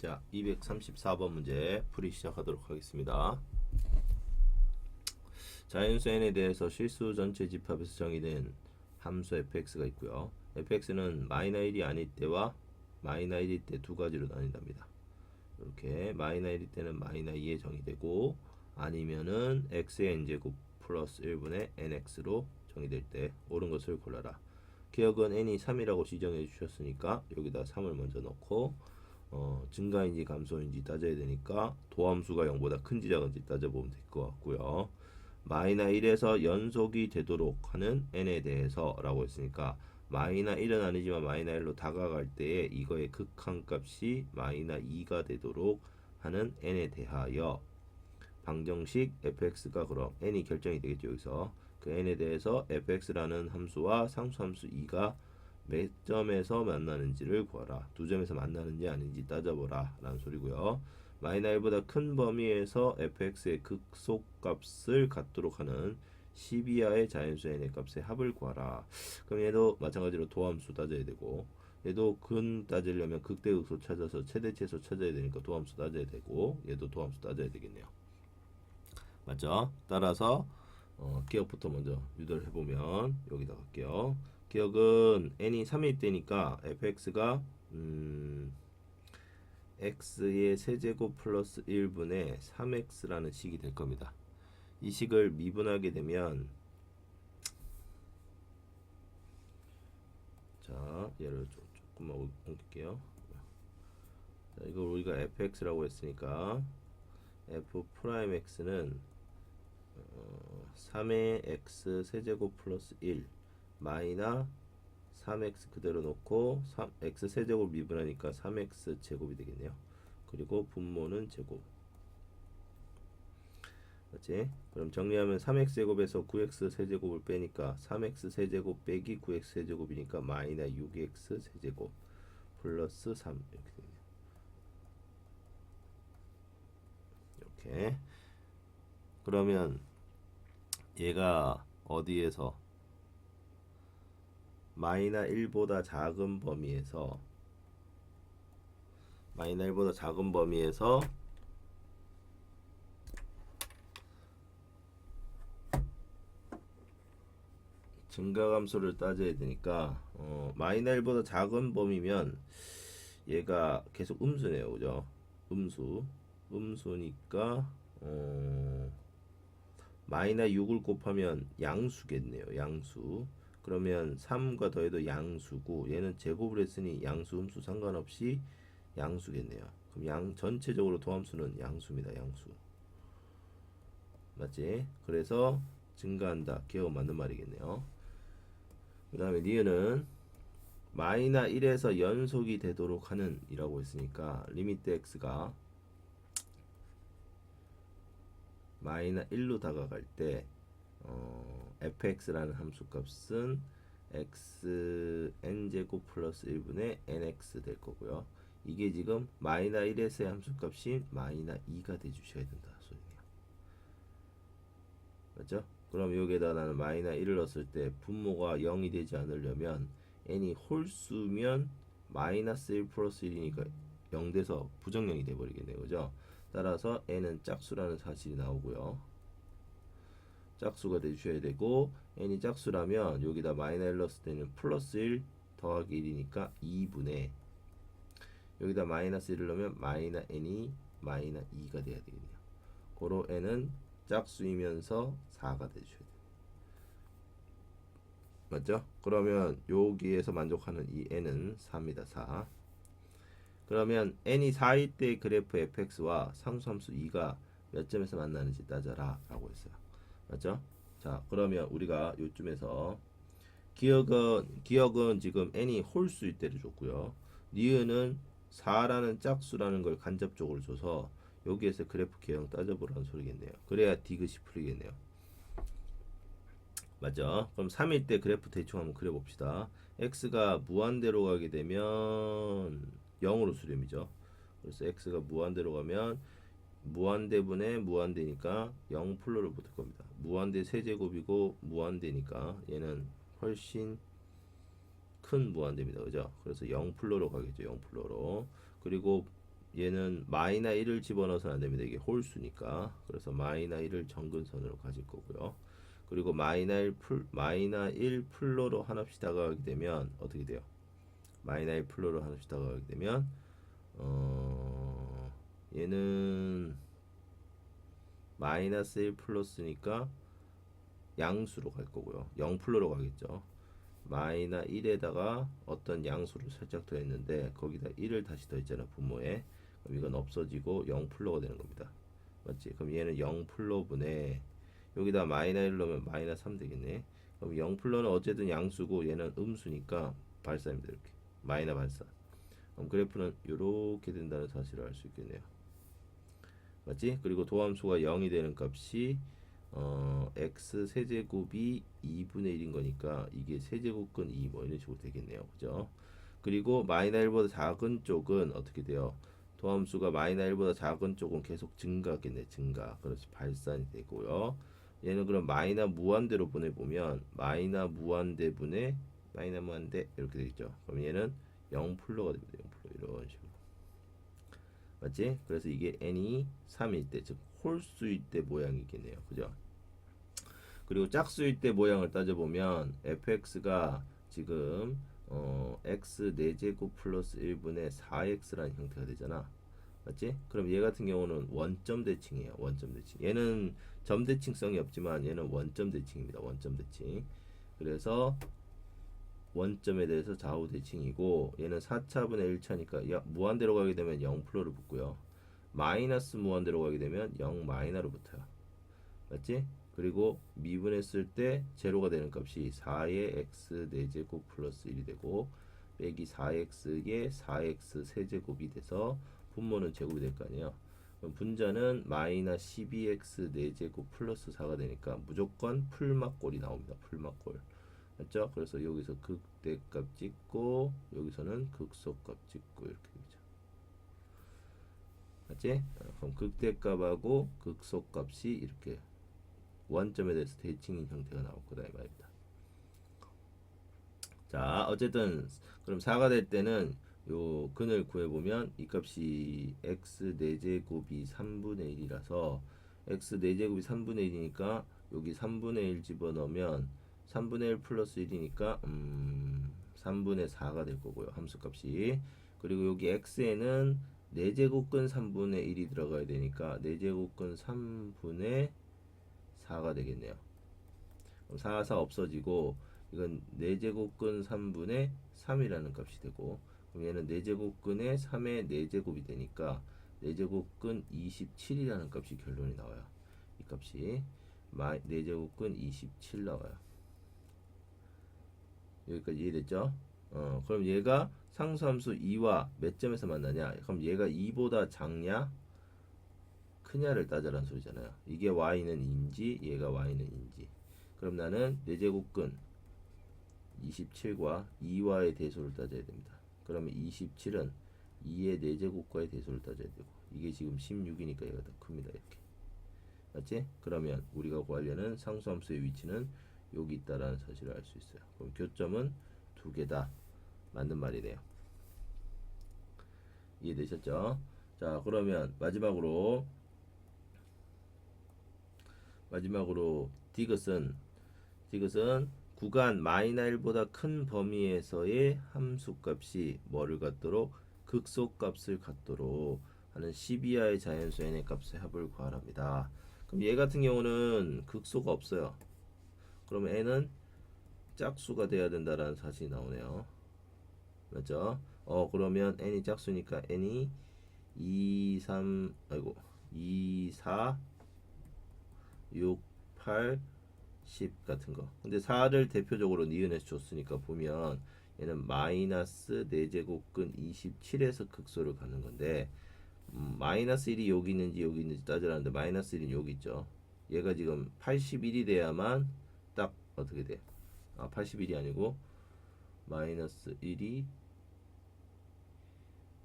자, 234번 문제 풀이 시작하도록 하겠습니다. 자연수 n에 대해서 실수 전체 집합에서 정의된 함수 fx가 있고요. fx는 마이너 1이 아닐 때와 마이너 1일 때 두 가지로 나뉜답니다. 이렇게 마이너 1일 때는 마이너 2에 정의되고 아니면은 x의 n제곱 플러스 1분의 nx로 정의될 때 옳은 것을 골라라. 기억은 n이 3이라고 지정해 주셨으니까 여기다 3을 먼저 넣고 증가인지 감소인지 따져야 되니까 도함수가 0보다 큰지 작은지 따져보면 될 것 같고요. 마이너 1에서 연속이 되도록 하는 n에 대해서 라고 했으니까 마이너 1은 아니지만 마이너 1로 다가갈 때에 이거의 극한값이 마이너 2가 되도록 하는 n에 대하여 방정식 fx가 그럼 n이 결정이 되겠죠. 여기서 그 n에 대해서 fx라는 함수와 상수함수 2가 몇 점에서 만나는지를 구하라. 두 점에서 만나는지 아닌지 따져보라 라는 소리고요. 마이너 1보다 큰 범위에서 fx의 극소값을 갖도록 하는 10 이하의 자연수 n의 값의 합을 구하라. 그럼 얘도 마찬가지로 도함수 따져야 되고 얘도 근 따지려면 극대극소 찾아서 최대최소 찾아야 되니까 도함수 따져야 되고 얘도 도함수 따져야 되겠네요. 맞죠? 따라서 기억부터 먼저 유도를 해보면 여기다 갈게요. 기억은 n이 3일 때니까 fx가 x의 세제곱 플러스 1분의 3x라는 식이 될 겁니다. 이 식을 미분하게 되면 자 얘를 조금만 옮길게요. 자, 이걸 우리가 fx라고 했으니까 f 프라임 x는 3의 x 세제곱 플러스 1 마이너 3x 그대로 놓고 x 세제곱 미분하니까 3x 제곱이 되겠네요. 그리고 분모는 제곱. 맞지? 그럼 정리하면 3x 제곱에서 9x 세제곱을 빼니까 3x 세제곱 빼기 9x 세제곱이니까 마이너 6x 세제곱 플러스 3 이렇게 되네요. 이렇게. 그러면 얘가 어디에서 마이너 1보다 작은 범위에서 마이너 1보다 작은 범위에서 증가감소를 따져야 되니까 마이너 1보다 작은 범위면 얘가 계속 음수네요. 그죠? 음수니까 마이너 6을 곱하면 양수겠네요. 양수. 그러면 3과 더해도 양수고 얘는 제곱을 했으니 양수 음수 상관없이 양수겠네요. 그럼 전체적으로 도함수는 양수입니다. 양수. 맞지? 그래서 증가한다. 기억은 맞는 말이겠네요. 그 다음에 니은은 마이너 1에서 연속이 되도록 하는 이라고 했으니까 리미트 x가 마이너 1로 다가갈 때 fx라는 함수값은 x n제곱 플러스 1분의 nx 될 거고요. 이게 지금 마이너 1에서의 함수값이 마이너 2가 돼주셔야 된다 소리네요. 맞죠? 그럼 여기에다 나는 마이너 1을 넣었을 때 분모가 0이 되지 않으려면 n이 홀수면 마이너스 1 플러스 1이니까 0 돼서 부정형이 돼버리겠네요. 그죠? 따라서 n은 짝수라는 사실이 나오고요. 짝수가 돼주셔야 되고 n이 짝수라면 여기다 마이너 1 넣었을 때는 플러스 1 더하기 1이니까 2분의 여기다 마이너스 1을 넣으면 마이너 n이 마이너 2가 돼야 되겠네요. 고로 n은 짝수이면서 4가 돼주셔야 돼요. 맞죠? 그러면 여기에서 만족하는 이 n은 4입니다. 4. 그러면 n이 4일 때 그래프 fx와 상수함수 2가 몇 점에서 만나는지 따져라 라고 했어요. 맞죠? 자, 그러면 우리가 요쯤에서 기억은 지금 n이 홀수일 때를 줬고요. 니은은 4라는 짝수라는 걸 간접적으로 줘서 여기에서 그래프 개형 따져보라는 소리겠네요. 그래야 디귿이 풀리겠네요. 맞죠? 그럼 3일 때 그래프 대충 한번 그려봅시다. x가 무한대로 가게 되면 0으로 수렴이죠. 그래서 x가 무한대로 가면 무한대분의 무한대니까 0 플러를 붙을 겁니다. 무한대 세제곱이고 무한대니까 얘는 훨씬 큰 무한대입니다. 그죠? 그래서 0 플러로 가겠죠. 0 플러로. 그리고 얘는 마이너 1을 집어넣어서는 안 됩니다. 이게 홀수니까. 그래서 마이너 1을 정근선으로 가질 거고요. 그리고 마이너 1 플로로 한없이 다가가게 되면 어떻게 돼요? 마이너 1 플로로 한없이 다가가게 되면 얘는 마이너스 1 플러스니까 양수로 갈 거고요. 0 플로로 가겠죠. 마이너 1에다가 어떤 양수를 살짝 더했는데 거기다 1을 다시 더했잖아 분모에. 그럼 이건 없어지고 0 플로가 되는 겁니다. 맞지? 그럼 얘는 0 플로분에 여기다 마이너 1 넣으면 마이너 3 되겠네. 그럼 0 플로는 어쨌든 양수고 얘는 음수니까 발산입니다. 이렇게 마이너 발산. 그럼 그래프는 이렇게 된다는 사실을 알 수 있겠네요. 맞지? 그리고 도함수가 0이 되는 값이 x 세제곱이 2분의 1인 거니까 이게 세제곱근 2 뭐 이런 식으로 되겠네요. 그죠? 그리고 마이너 1보다 작은 쪽은 어떻게 돼요? 도함수가 마이너 1보다 작은 쪽은 계속 증가하겠네. 증가. 그래서 발산이 되고요. 얘는 그럼 마이너 무한대로 보내보면 마이너 무한대 분의 마이너 무한대 이렇게 되겠죠. 그럼 얘는 0 플러가 됩니다. 0 플러 이런 식으로. 맞지? 그래서 이게 n이 3일 때, 즉 홀수일 때 모양이겠네요. 그죠? 그리고 짝수일 때 모양을 따져보면 fx가 지금 x 4제곱 플러스 1분의 4x라는 형태가 되잖아. 맞지? 그럼 얘 같은 경우는 원점 대칭이에요. 원점 대칭. 얘는 점 대칭성이 없지만 얘는 원점 대칭입니다. 원점 대칭. 그래서 원점에 대해서 좌우 대칭이고 얘는 4차분의 1차니까 무한대로 가게 되면 0 플러를 붙고요. 마이너스 무한대로 가게 되면 0 마이너로 붙어요. 맞지? 그리고 미분했을 때 제로가 되는 값이 4의 x 4제곱 플러스 1이 되고 빼기 4x의 4x 세제곱이 돼서 분모는 제곱이 될 거 아니에요. 그럼 분자는 마이너 12x 4제곱 플러스 4가 되니까 무조건 풀막골이 나옵니다. 풀막골. 맞죠? 그래서 여기서 극대값 찍고 여기서는 극소값 찍고 이렇게 되죠. 맞지? 그럼 극대값하고 극소값이 이렇게 원점에 대해서 대칭인 형태가 나올 거다 이 말입니다. 자, 어쨌든 그럼 4가 될 때는 요 근을 구해보면 이 값이 x 4제곱이 3분의 1이라서 x 4제곱이 3분의 1이니까 여기 3분의 1 집어넣으면 3분의 1 플러스 1이니까 3분의 4가 될 거고요. 함수값이. 그리고 여기 x에는 4제곱근 3분의 1이 들어가야 되니까 4제곱근 3분의 4가 되겠네요. 그럼 4, 4 없어지고 이건 4제곱근 3분의 3이라는 값이 되고 그럼 얘는 4제곱근의 3의 4제곱이 되니까 4제곱근 27이라는 값이 결론이 나와요. 이 값이 4제곱근 27 나와요. 여기까지 이해됐죠? 그럼 얘가 상수함수 2와 몇 점에서 만나냐? 그럼 얘가 2보다 작냐? 크냐를 따져라는 소리잖아요. 이게 y는 인지, 얘가 y는 인지. 그럼 나는 4제곱근 27과 2와의 대소를 따져야 됩니다. 그러면 27은 2의 4제곱과의 대소를 따져야 되고 이게 지금 16이니까 얘가 더 큽니다. 이렇게. 맞지? 그러면 우리가 구하려는 상수함수의 위치는 여기 있다라는 사실을 알 수 있어요. 그럼 교점은 두 개다. 맞는 말이네요. 이해되셨죠? 자, 그러면 마지막으로 디귿은 구간 마이너 1보다 큰 범위에서의 함수값이 뭐를 갖도록 극소값을 갖도록 하는 12하의 자연수 n의 값의 합을 구하랍니다. 그럼 얘 같은 경우는 극소가 없어요. 그러면 n은 짝수가 돼야 된다라는 사실이 나오네요. 맞죠? 그러면 n이 짝수니까 n이 2, 4, 6, 8, 10 같은 거. 근데 4를 대표적으로 니은에서 줬으니까 보면 얘는 마이너스 4제곱근 27에서 극소를 가는 건데 마이너스 1이 여기 있는지 따져라는데 마이너스 1은 여기 있죠. 얘가 지금 81이 돼야만 딱 어떻게 돼? 81이 아니고 마이너스 1이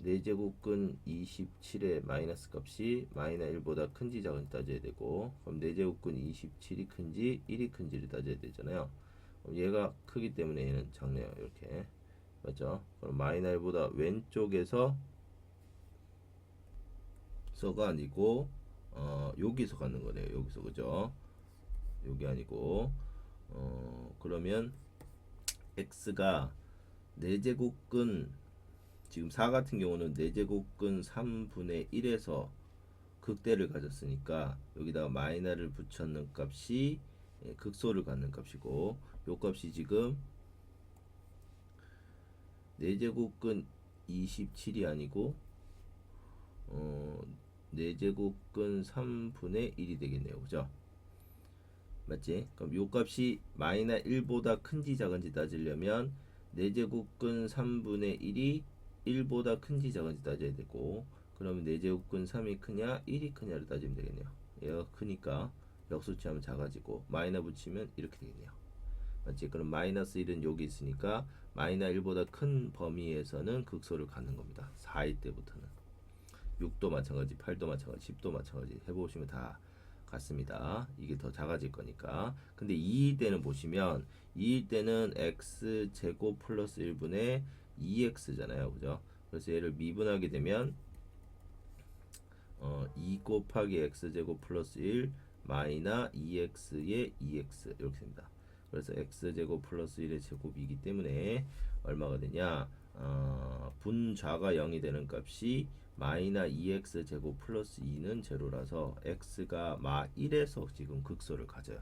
4제곱근 27의 마이너스 값이 마이너 1보다 큰지 작은지 따져야 되고 그럼 4제곱근 27이 큰지 1이 큰지를 따져야 되잖아요. 그럼 얘가 크기 때문에 얘는 작네요. 이렇게 맞죠? 그럼 마이너 1보다 왼쪽에서 여기서가 아니고 여기서 갖는 거네요. 여기서 그죠? 여기 아니고 그러면 x가 4제곱근 지금 4 같은 경우는 4제곱근 3분의 1에서 극대를 가졌으니까 여기다가 마이너를 붙였는 값이 극소를 갖는 값이고 요 값이 지금 4제곱근 27이 아니고 4제곱근 3분의 1이 되겠네요. 그죠? 맞지? 그럼 요 값이 마이너 1보다 큰지 작은지 따지려면 4제곱근 3분의 1이 1보다 큰지 작은지 따져야 되고 그러면 4제곱근 3이 크냐 1이 크냐를 따지면 되겠네요. 얘가 크니까 역수치하면 작아지고 마이너 붙이면 이렇게 되겠네요. 맞지? 그럼 마이너스 1은 여기 있으니까 마이너 1보다 큰 범위에서는 극소를 갖는 겁니다. 4일 때부터는 6도 마찬가지 8도 마찬가지 10도 마찬가지 해보시면 다 같습니다. 이게 더 작아질 거니까. 근데 2일 때는 보시면 2일 때는 x제곱 플러스 1분의 2x잖아요. 그죠? 그래서 얘를 미분하게 되면 2 곱하기 x제곱 플러스 1 마이너 2x의 2x 이렇게 됩니다. 그래서 x제곱 플러스 1의 제곱이기 때문에 얼마가 되냐 분좌가 0이 되는 값이 마이너 2x 제곱 플러스 2는 제로라서 x가 마 1에서 지금 극소를 가져요.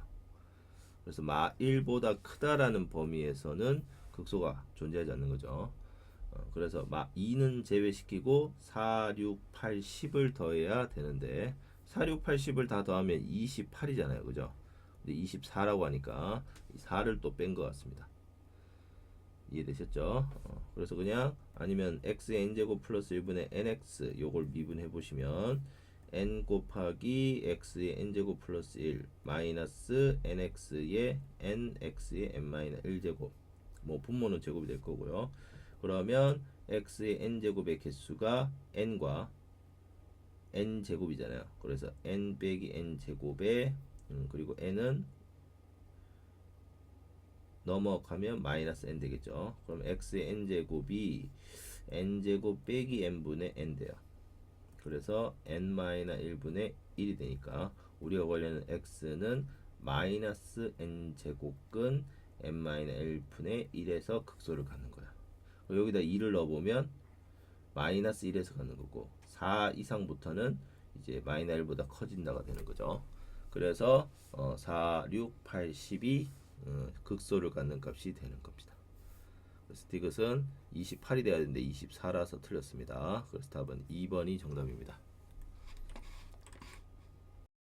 그래서 마 1보다 크다라는 범위에서는 극소가 존재하지 않는 거죠. 그래서 마 2는 제외시키고 4, 6, 8, 10을 더해야 되는데 4, 6, 8, 10을 다 더하면 28이잖아요. 그죠? 근데 24라고 하니까 4를 또 뺀 것 같습니다. 이해되셨죠? 그래서 그냥 아니면 x의 n제곱 플러스 1분의 nx 요걸 미분해 보시면 n 곱하기 x의 n제곱 플러스 1 마이너스 nx의 nx의 n-1제곱 뭐 분모는 제곱이 될 거고요. 그러면 x의 n제곱의 개수가 n과 n제곱이잖아요. 그래서 n 빼기 n제곱에 그리고 n은 넘어가면 마이너스 n 되겠죠. 그럼 x의 n제곱이 n제곱 빼기 n분의 n 돼요. 그래서 n-1분의 1이 되니까 우리가 관련한 x는 마이너스 n제곱근 n-1분의 1에서 극소를 갖는 거야. 여기다 2를 넣어보면 마이너스 1에서 갖는 거고 4 이상부터는 이제 마이너스 1보다 커진다가 되는 거죠. 그래서 4, 6, 8, 10이 극소를 갖는 값이 되는 겁니다. 그래서 이것은 28이 돼야 되는데 24라서 틀렸습니다. 그래서 답은 2번이 정답입니다.